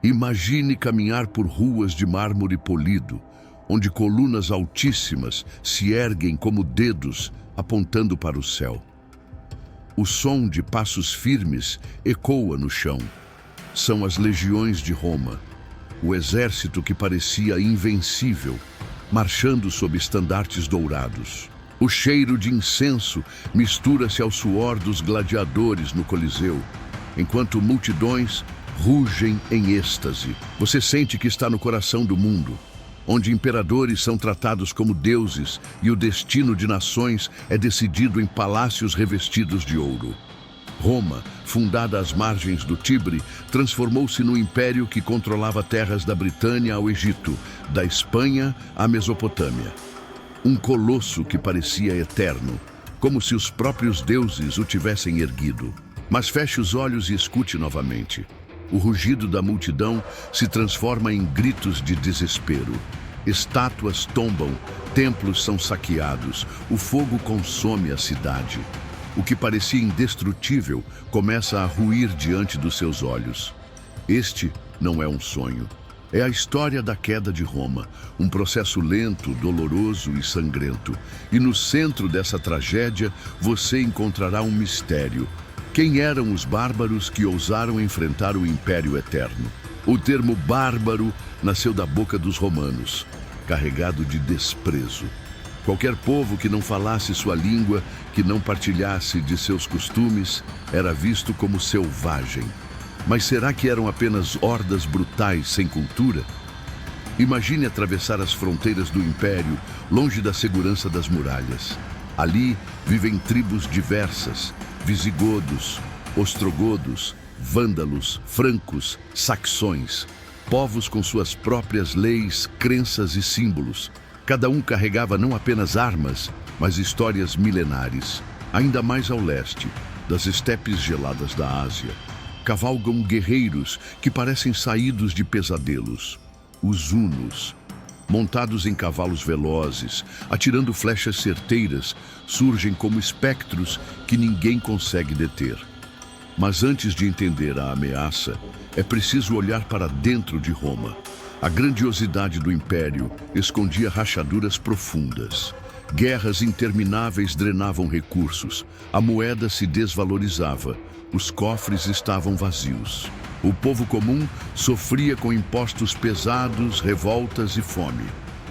Imagine caminhar por ruas de mármore polido, onde colunas altíssimas se erguem como dedos apontando para o céu. O som de passos firmes ecoa no chão. São as legiões de Roma, o exército que parecia invencível, marchando sob estandartes dourados. O cheiro de incenso mistura-se ao suor dos gladiadores no Coliseu, enquanto multidões rugem em êxtase. Você sente que está no coração do mundo, onde imperadores são tratados como deuses e o destino de nações é decidido em palácios revestidos de ouro. Roma, fundada às margens do Tibre, transformou-se no império que controlava terras da Britânia ao Egito, da Espanha à Mesopotâmia. Um colosso que parecia eterno, como se os próprios deuses o tivessem erguido. Mas feche os olhos e escute novamente. O rugido da multidão se transforma em gritos de desespero. Estátuas tombam, templos são saqueados, o fogo consome a cidade. O que parecia indestrutível começa a ruir diante dos seus olhos. Este não é um sonho. É a história da queda de Roma, um processo lento, doloroso e sangrento. E no centro dessa tragédia, você encontrará um mistério. Quem eram os bárbaros que ousaram enfrentar o Império Eterno? O termo bárbaro nasceu da boca dos romanos, carregado de desprezo. Qualquer povo que não falasse sua língua, que não partilhasse de seus costumes, era visto como selvagem. Mas será que eram apenas hordas brutais sem cultura? Imagine atravessar as fronteiras do Império, longe da segurança das muralhas. Ali vivem tribos diversas: visigodos, ostrogodos, vândalos, francos, saxões. Povos com suas próprias leis, crenças e símbolos. Cada um carregava não apenas armas, mas histórias milenares. Ainda mais ao leste, das estepes geladas da Ásia, cavalgam guerreiros que parecem saídos de pesadelos. Os hunos, montados em cavalos velozes, atirando flechas certeiras, surgem como espectros que ninguém consegue deter. Mas antes de entender a ameaça, é preciso olhar para dentro de Roma. A grandiosidade do império escondia rachaduras profundas. Guerras intermináveis drenavam recursos. A moeda se desvalorizava. Os cofres estavam vazios. O povo comum sofria com impostos pesados, revoltas e fome.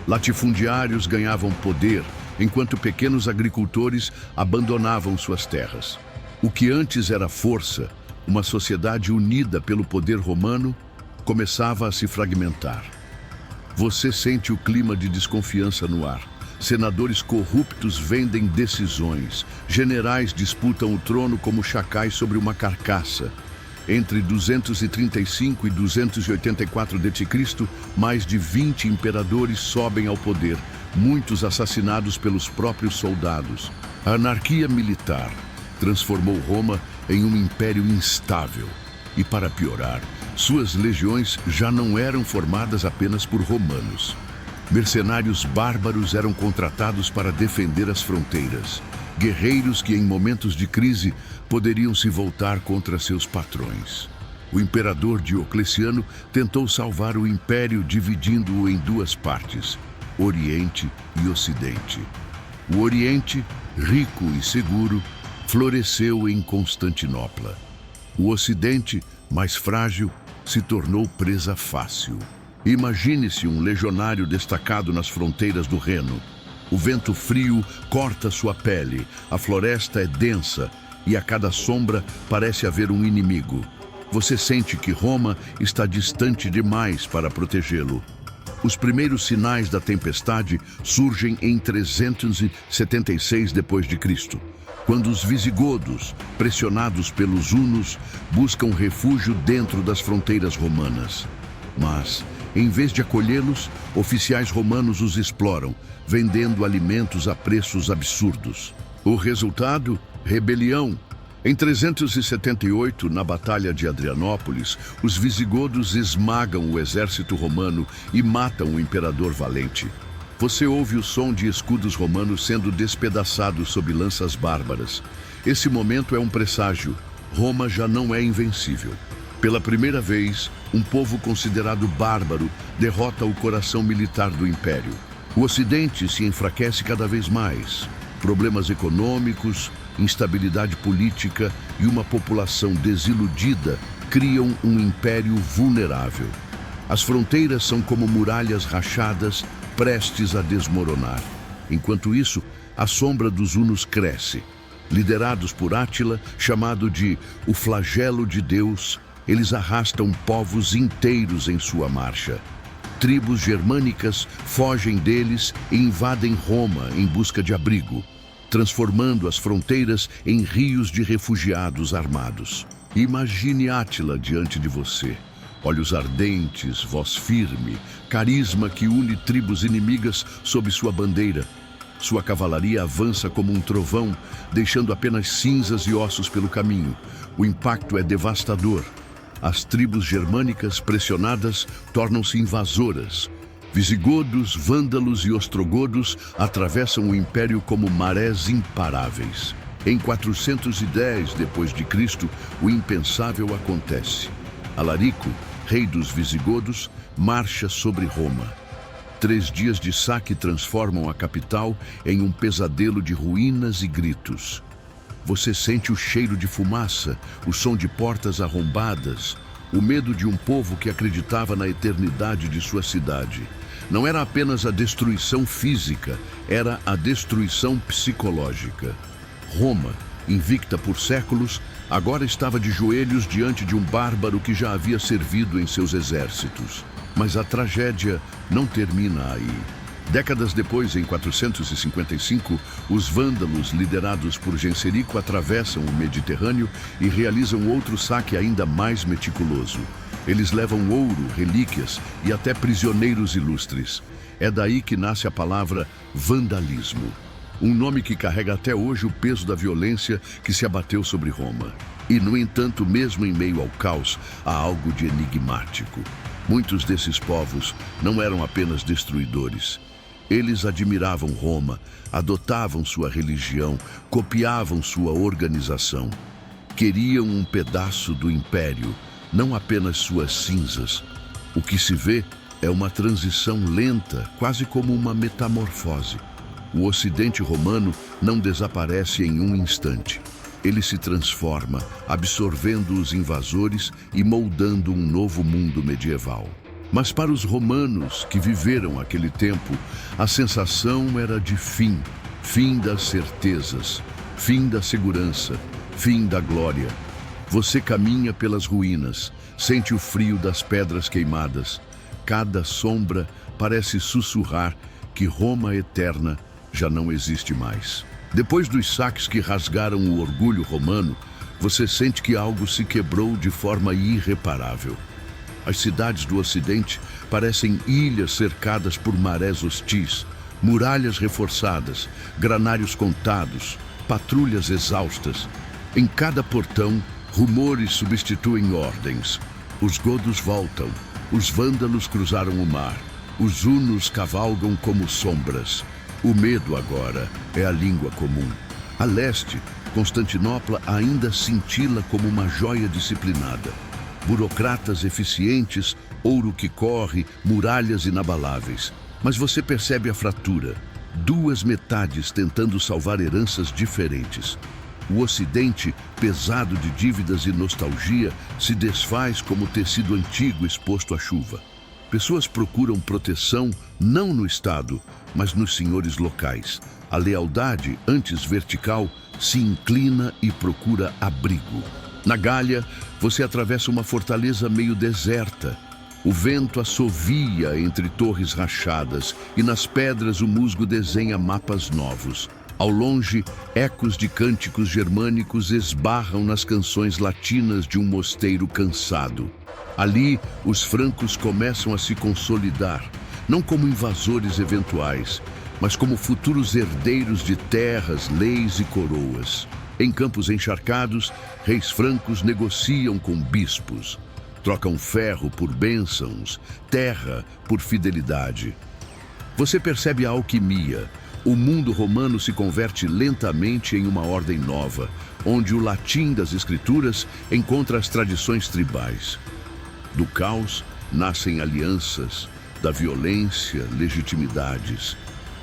Latifundiários ganhavam poder, enquanto pequenos agricultores abandonavam suas terras. O que antes era força, uma sociedade unida pelo poder romano, começava a se fragmentar. Você sente o clima de desconfiança no ar. Senadores corruptos vendem decisões. Generais disputam o trono como chacais sobre uma carcaça. Entre 235 e 284 d.C., mais de 20 imperadores sobem ao poder, muitos assassinados pelos próprios soldados. A anarquia militar transformou Roma em um império instável. E para piorar, suas legiões já não eram formadas apenas por romanos. Mercenários bárbaros eram contratados para defender as fronteiras. Guerreiros que, em momentos de crise, poderiam se voltar contra seus patrões. O imperador Diocleciano tentou salvar o império dividindo-o em duas partes, Oriente e Ocidente. O Oriente, rico e seguro, floresceu em Constantinopla. O Ocidente, mais frágil, se tornou presa fácil. Imagine-se um legionário destacado nas fronteiras do Reno. O vento frio corta sua pele, a floresta é densa e a cada sombra parece haver um inimigo. Você sente que Roma está distante demais para protegê-lo. Os primeiros sinais da tempestade surgem em 376 d.C., quando os visigodos, pressionados pelos hunos, buscam refúgio dentro das fronteiras romanas. Mas, em vez de acolhê-los, oficiais romanos os exploram, vendendo alimentos a preços absurdos. O resultado? Rebelião. Em 378, na Batalha de Adrianópolis, os visigodos esmagam o exército romano e matam o imperador valente. Você ouve o som de escudos romanos sendo despedaçados sob lanças bárbaras. Esse momento é um presságio. Roma já não é invencível. Pela primeira vez, um povo considerado bárbaro derrota o coração militar do Império. O Ocidente se enfraquece cada vez mais. Problemas econômicos, instabilidade política e uma população desiludida criam um império vulnerável. As fronteiras são como muralhas rachadas, prestes a desmoronar. Enquanto isso, a sombra dos hunos cresce. Liderados por Átila, chamado de o flagelo de Deus, eles arrastam povos inteiros em sua marcha. Tribos germânicas fogem deles e invadem Roma em busca de abrigo, transformando as fronteiras em rios de refugiados armados. Imagine Átila diante de você. Olhos ardentes, voz firme, carisma que une tribos inimigas sob sua bandeira. Sua cavalaria avança como um trovão, deixando apenas cinzas e ossos pelo caminho. O impacto é devastador. As tribos germânicas pressionadas tornam-se invasoras. Visigodos, vândalos e ostrogodos atravessam o império como marés imparáveis. Em 410 d.C., o impensável acontece. Alarico, rei dos visigodos, marcha sobre Roma. 3 dias de saque transformam a capital em um pesadelo de ruínas e gritos. Você sente o cheiro de fumaça, o som de portas arrombadas, o medo de um povo que acreditava na eternidade de sua cidade. Não era apenas a destruição física, era a destruição psicológica. Roma, invicta por séculos, agora estava de joelhos diante de um bárbaro que já havia servido em seus exércitos. Mas a tragédia não termina aí. Décadas depois, em 455, os vândalos, liderados por Genserico, atravessam o Mediterrâneo e realizam outro saque ainda mais meticuloso. Eles levam ouro, relíquias e até prisioneiros ilustres. É daí que nasce a palavra vandalismo, um nome que carrega até hoje o peso da violência que se abateu sobre Roma. E, no entanto, mesmo em meio ao caos, há algo de enigmático. Muitos desses povos não eram apenas destruidores. Eles admiravam Roma, adotavam sua religião, copiavam sua organização. Queriam um pedaço do império, não apenas suas cinzas. O que se vê é uma transição lenta, quase como uma metamorfose. O Ocidente romano não desaparece em um instante. Ele se transforma, absorvendo os invasores e moldando um novo mundo medieval. Mas para os romanos que viveram aquele tempo, a sensação era de fim, fim das certezas, fim da segurança, fim da glória. Você caminha pelas ruínas, sente o frio das pedras queimadas. Cada sombra parece sussurrar que Roma eterna já não existe mais. Depois dos saques que rasgaram o orgulho romano, você sente que algo se quebrou de forma irreparável. As cidades do Ocidente parecem ilhas cercadas por marés hostis, muralhas reforçadas, granários contados, patrulhas exaustas. Em cada portão, rumores substituem ordens. Os godos voltam, os vândalos cruzaram o mar, os hunos cavalgam como sombras. O medo agora é a língua comum. A leste, Constantinopla ainda cintila como uma joia disciplinada. Burocratas eficientes, ouro que corre, muralhas inabaláveis. Mas você percebe a fratura. 2 metades tentando salvar heranças diferentes. O Ocidente, pesado de dívidas e nostalgia, se desfaz como tecido antigo exposto à chuva. Pessoas procuram proteção não no Estado, mas nos senhores locais. A lealdade, antes vertical, se inclina e procura abrigo. Na Gália, você atravessa uma fortaleza meio deserta. O vento assovia entre torres rachadas e nas pedras o musgo desenha mapas novos. Ao longe, ecos de cânticos germânicos esbarram nas canções latinas de um mosteiro cansado. Ali, os francos começam a se consolidar, não como invasores eventuais, mas como futuros herdeiros de terras, leis e coroas. Em campos encharcados, reis francos negociam com bispos. Trocam ferro por bênçãos, terra por fidelidade. Você percebe a alquimia, o mundo romano se converte lentamente em uma ordem nova, onde o latim das escrituras encontra as tradições tribais. Do caos nascem alianças, da violência, legitimidades.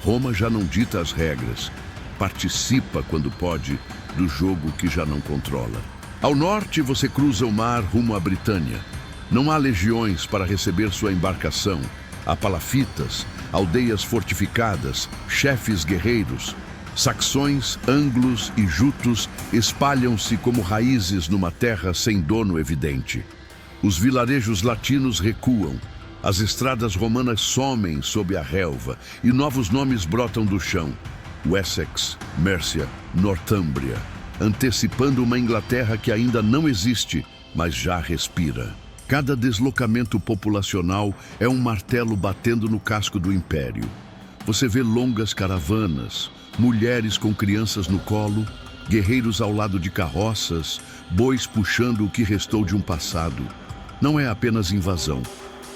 Roma já não dita as regras, participa quando pode do jogo que já não controla. Ao norte você cruza o mar rumo à Britânia. Não há legiões para receber sua embarcação. Há palafitas, aldeias fortificadas, chefes guerreiros. Saxões, anglos e jutos espalham-se como raízes numa terra sem dono evidente. Os vilarejos latinos recuam. As estradas romanas somem sob a relva e novos nomes brotam do chão. Wessex, Mércia, Nortúmbria, antecipando uma Inglaterra que ainda não existe, mas já respira. Cada deslocamento populacional é um martelo batendo no casco do império. Você vê longas caravanas, mulheres com crianças no colo, guerreiros ao lado de carroças, bois puxando o que restou de um passado. Não é apenas invasão,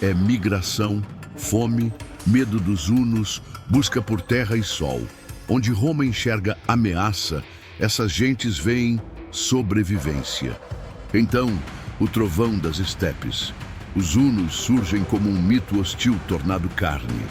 é migração, fome, medo dos hunos, busca por terra e sol. Onde Roma enxerga ameaça, essas gentes veem sobrevivência. Então, o trovão das estepes. Os hunos surgem como um mito hostil tornado carne.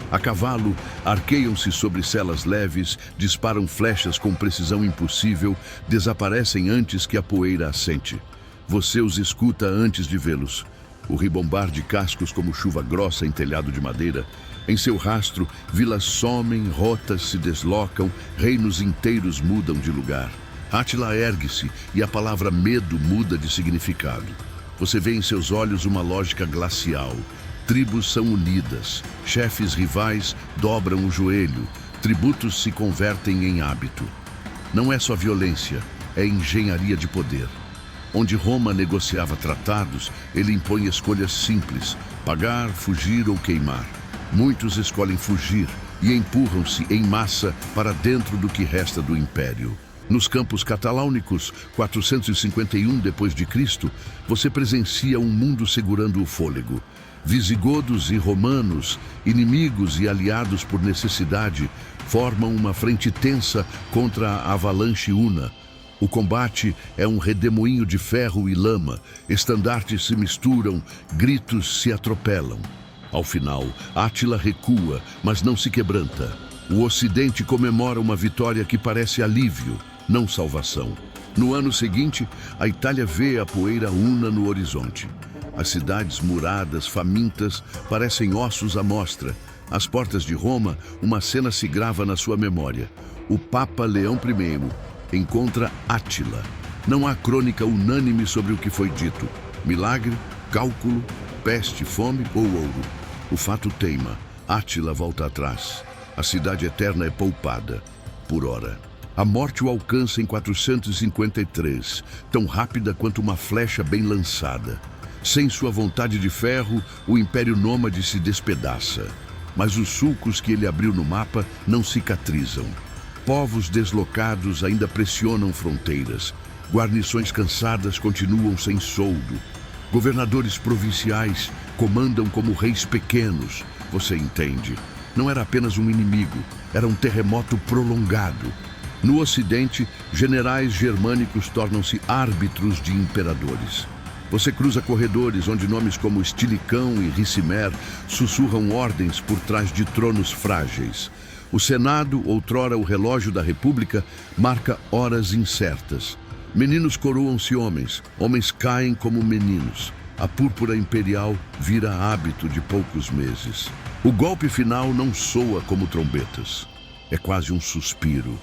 A cavalo, arqueiam-se sobre selas leves, disparam flechas com precisão impossível, desaparecem antes que a poeira assente. Você os escuta antes de vê-los. O ribombar de cascos como chuva grossa em telhado de madeira. Em seu rastro, vilas somem, rotas se deslocam, reinos inteiros mudam de lugar. Átila ergue-se e a palavra medo muda de significado. Você vê em seus olhos uma lógica glacial. Tribos são unidas, chefes rivais dobram o joelho, tributos se convertem em hábito. Não é só violência, é engenharia de poder. Onde Roma negociava tratados, ele impõe escolhas simples: pagar, fugir ou queimar. Muitos escolhem fugir e empurram-se em massa para dentro do que resta do império. Nos campos catalâunicos, 451 d.C., você presencia um mundo segurando o fôlego. Visigodos e romanos, inimigos e aliados por necessidade, formam uma frente tensa contra a avalanche una. O combate é um redemoinho de ferro e lama, estandartes se misturam, gritos se atropelam. Ao final, Átila recua, mas não se quebranta. O Ocidente comemora uma vitória que parece alívio, não salvação. No ano seguinte, a Itália vê a poeira una no horizonte. As cidades muradas, famintas, parecem ossos à mostra. Às portas de Roma, uma cena se grava na sua memória. O Papa Leão I encontra Átila. Não há crônica unânime sobre o que foi dito. Milagre, cálculo, peste, fome ou ouro. O fato teima. Átila volta atrás. A cidade eterna é poupada. Por hora. A morte o alcança em 453, tão rápida quanto uma flecha bem lançada. Sem sua vontade de ferro, o Império Nômade se despedaça. Mas os sulcos que ele abriu no mapa não cicatrizam. Povos deslocados ainda pressionam fronteiras. Guarnições cansadas continuam sem soldo. Governadores provinciais comandam como reis pequenos. Você entende? Não era apenas um inimigo, era um terremoto prolongado. No Ocidente, generais germânicos tornam-se árbitros de imperadores. Você cruza corredores onde nomes como Estilicão e Ricimer sussurram ordens por trás de tronos frágeis. O Senado, outrora o relógio da República, marca horas incertas. Meninos coroam-se homens, homens caem como meninos. A púrpura imperial vira hábito de poucos meses. O golpe final não soa como trombetas. É quase um suspiro.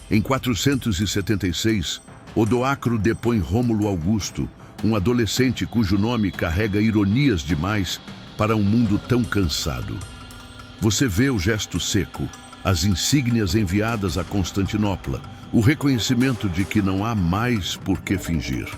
Em 476, Odoacro depõe Rômulo Augusto, um adolescente cujo nome carrega ironias demais para um mundo tão cansado. Você vê o gesto seco, as insígnias enviadas a Constantinopla, o reconhecimento de que não há mais por que fingir.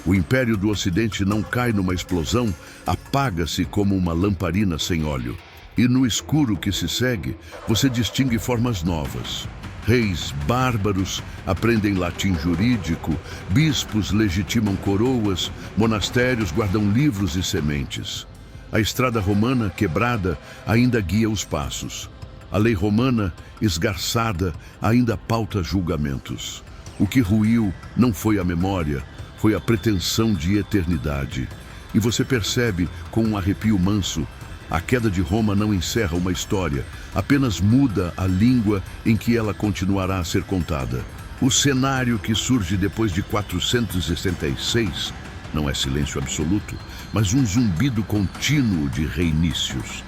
O Império do Ocidente não cai numa explosão, apaga-se como uma lamparina sem óleo. E no escuro que se segue, você distingue formas novas. Reis bárbaros aprendem latim jurídico, bispos legitimam coroas, monastérios guardam livros e sementes. A estrada romana, quebrada, ainda guia os passos. A lei romana, esgarçada, ainda pauta julgamentos. O que ruiu não foi a memória, foi a pretensão de eternidade. E você percebe, com um arrepio manso, a queda de Roma não encerra uma história, apenas muda a língua em que ela continuará a ser contada. O cenário que surge depois de 466 não é silêncio absoluto, mas um zumbido contínuo de reinícios.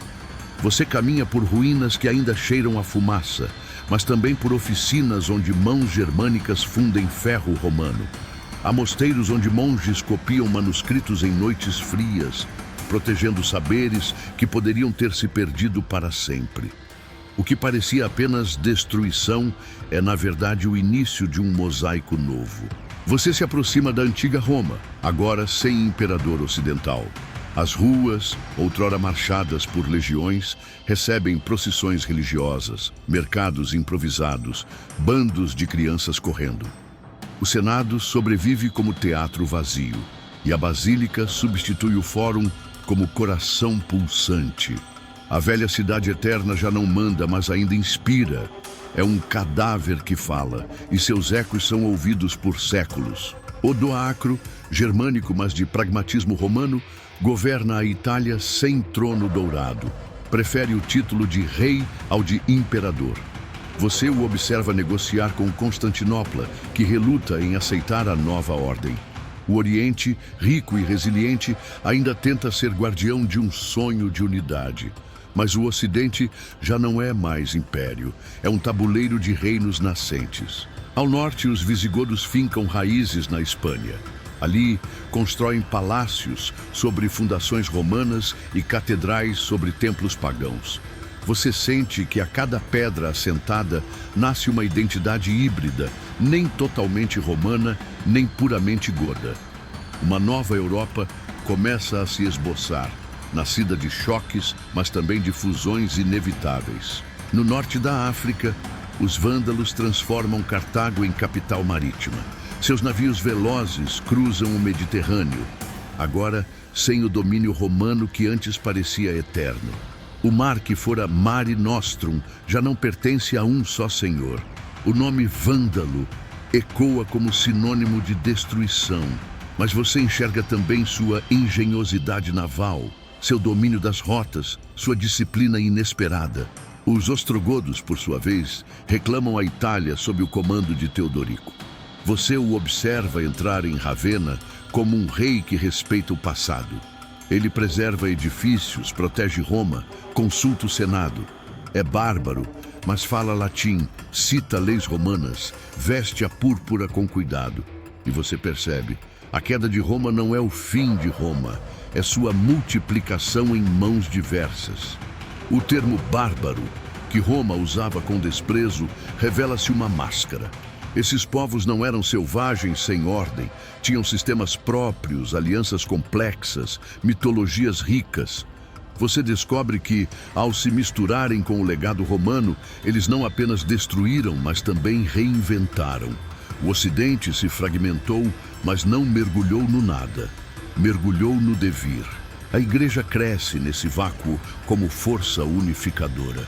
Você caminha por ruínas que ainda cheiram a fumaça, mas também por oficinas onde mãos germânicas fundem ferro romano. Há mosteiros onde monges copiam manuscritos em noites frias, protegendo saberes que poderiam ter se perdido para sempre. O que parecia apenas destruição é, na verdade, o início de um mosaico novo. Você se aproxima da antiga Roma, agora sem imperador ocidental. As ruas, outrora marchadas por legiões, recebem procissões religiosas, mercados improvisados, bandos de crianças correndo. O Senado sobrevive como teatro vazio, e a Basílica substitui o Fórum como coração pulsante. A velha cidade eterna já não manda, mas ainda inspira. É um cadáver que fala, e seus ecos são ouvidos por séculos. Odoacro, germânico mas de pragmatismo romano, governa a Itália sem trono dourado. Prefere o título de rei ao de imperador. Você o observa negociar com Constantinopla, que reluta em aceitar a nova ordem. O Oriente, rico e resiliente, ainda tenta ser guardião de um sonho de unidade. Mas o Ocidente já não é mais império, é um tabuleiro de reinos nascentes. Ao norte, os visigodos fincam raízes na Espanha. Ali, constroem palácios sobre fundações romanas e catedrais sobre templos pagãos. Você sente que a cada pedra assentada nasce uma identidade híbrida, nem totalmente romana, nem puramente goda. Uma nova Europa começa a se esboçar, nascida de choques, mas também de fusões inevitáveis. No norte da África, os vândalos transformam Cartago em capital marítima. Seus navios velozes cruzam o Mediterrâneo, agora sem o domínio romano que antes parecia eterno. O mar que fora Mare Nostrum já não pertence a um só senhor. O nome vândalo ecoa como sinônimo de destruição, mas você enxerga também sua engenhosidade naval, seu domínio das rotas, sua disciplina inesperada. Os ostrogodos, por sua vez, reclamam a Itália sob o comando de Teodorico. Você o observa entrar em Ravenna como um rei que respeita o passado. Ele preserva edifícios, protege Roma, consulta o Senado. É bárbaro, mas fala latim, cita leis romanas, veste a púrpura com cuidado. E você percebe, a queda de Roma não é o fim de Roma, é sua multiplicação em mãos diversas. O termo bárbaro, que Roma usava com desprezo, revela-se uma máscara. Esses povos não eram selvagens sem ordem, tinham sistemas próprios, alianças complexas, mitologias ricas. Você descobre que, ao se misturarem com o legado romano, eles não apenas destruíram, mas também reinventaram. O Ocidente se fragmentou, mas não mergulhou no nada. Mergulhou no devir. A Igreja cresce nesse vácuo como força unificadora.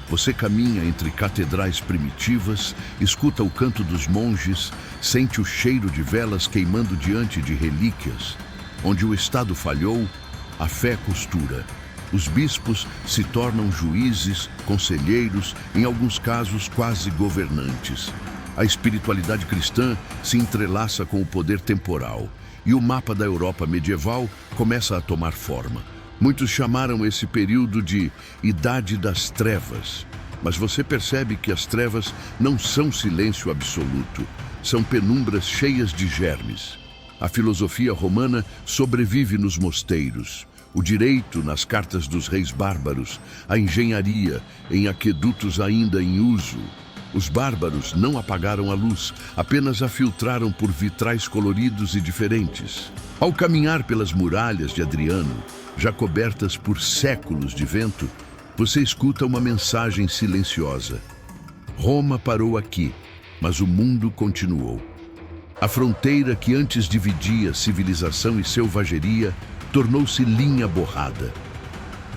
Você caminha entre catedrais primitivas, escuta o canto dos monges, sente o cheiro de velas queimando diante de relíquias. Onde o Estado falhou, a fé costura. Os bispos se tornam juízes, conselheiros, em alguns casos quase governantes. A espiritualidade cristã se entrelaça com o poder temporal, e o mapa da Europa medieval começa a tomar forma. Muitos chamaram esse período de Idade das Trevas, mas você percebe que as trevas não são silêncio absoluto, são penumbras cheias de germes. A filosofia romana sobrevive nos mosteiros, o direito nas cartas dos reis bárbaros, a engenharia em aquedutos ainda em uso. Os bárbaros não apagaram a luz, apenas a filtraram por vitrais coloridos e diferentes. Ao caminhar pelas muralhas de Adriano, já cobertas por séculos de vento, você escuta uma mensagem silenciosa. Roma parou aqui, mas o mundo continuou. A fronteira que antes dividia civilização e selvageria tornou-se linha borrada.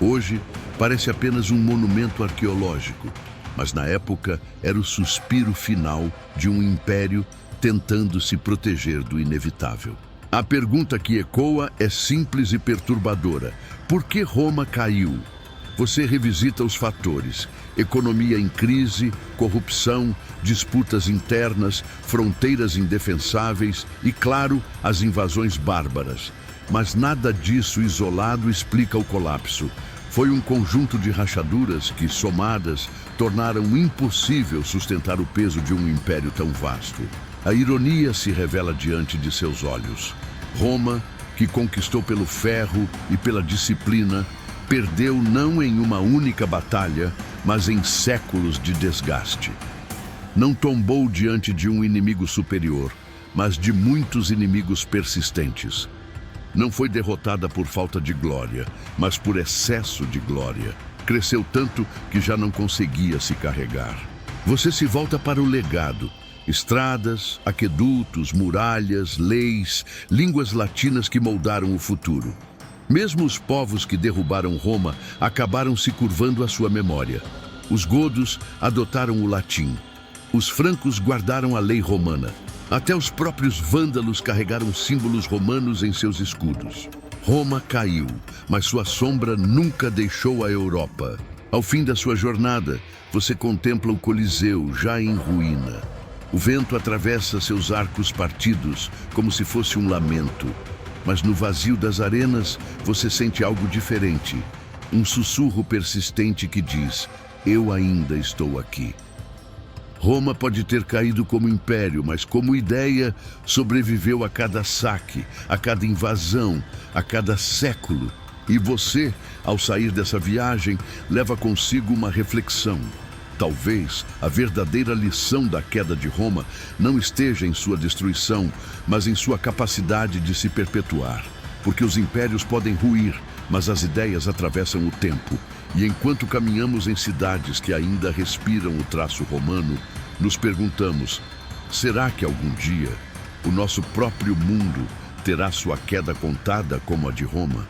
Hoje, Parece apenas um monumento arqueológico, mas na época era o suspiro final de um império tentando se proteger do inevitável. A pergunta que ecoa é simples e perturbadora. Por que Roma caiu? Você revisita os fatores: economia em crise, corrupção, disputas internas, fronteiras indefensáveis e, claro, as invasões bárbaras. Mas nada disso isolado explica o colapso. Foi um conjunto de rachaduras que, somadas, tornaram impossível sustentar o peso de um império tão vasto. A ironia se revela diante de seus olhos. Roma, que conquistou pelo ferro e pela disciplina, perdeu não em uma única batalha, mas em séculos de desgaste. Não tombou diante de um inimigo superior, mas de muitos inimigos persistentes. Não foi derrotada por falta de glória, mas por excesso de glória. Cresceu tanto que já não conseguia se carregar. Você se volta para o legado. Estradas, aquedutos, muralhas, leis, línguas latinas que moldaram o futuro. Mesmo os povos que derrubaram Roma acabaram se curvando à sua memória. Os godos adotaram o latim. Os francos guardaram a lei romana. Até os próprios vândalos carregaram símbolos romanos em seus escudos. Roma caiu, mas sua sombra nunca deixou a Europa. Ao fim da sua jornada, você contempla o Coliseu já em ruína. O vento atravessa seus arcos partidos como se fosse um lamento. Mas no vazio das arenas, você sente algo diferente. Um sussurro persistente que diz: eu ainda estou aqui. Roma pode ter caído como império, mas como ideia sobreviveu a cada saque, a cada invasão, a cada século. E você, ao sair dessa viagem, leva consigo uma reflexão. Talvez a verdadeira lição da queda de Roma não esteja em sua destruição, mas em sua capacidade de se perpetuar. Porque os impérios podem ruir, mas as ideias atravessam o tempo. E enquanto caminhamos em cidades que ainda respiram o traço romano, nos perguntamos: será que algum dia o nosso próprio mundo terá sua queda contada como a de Roma?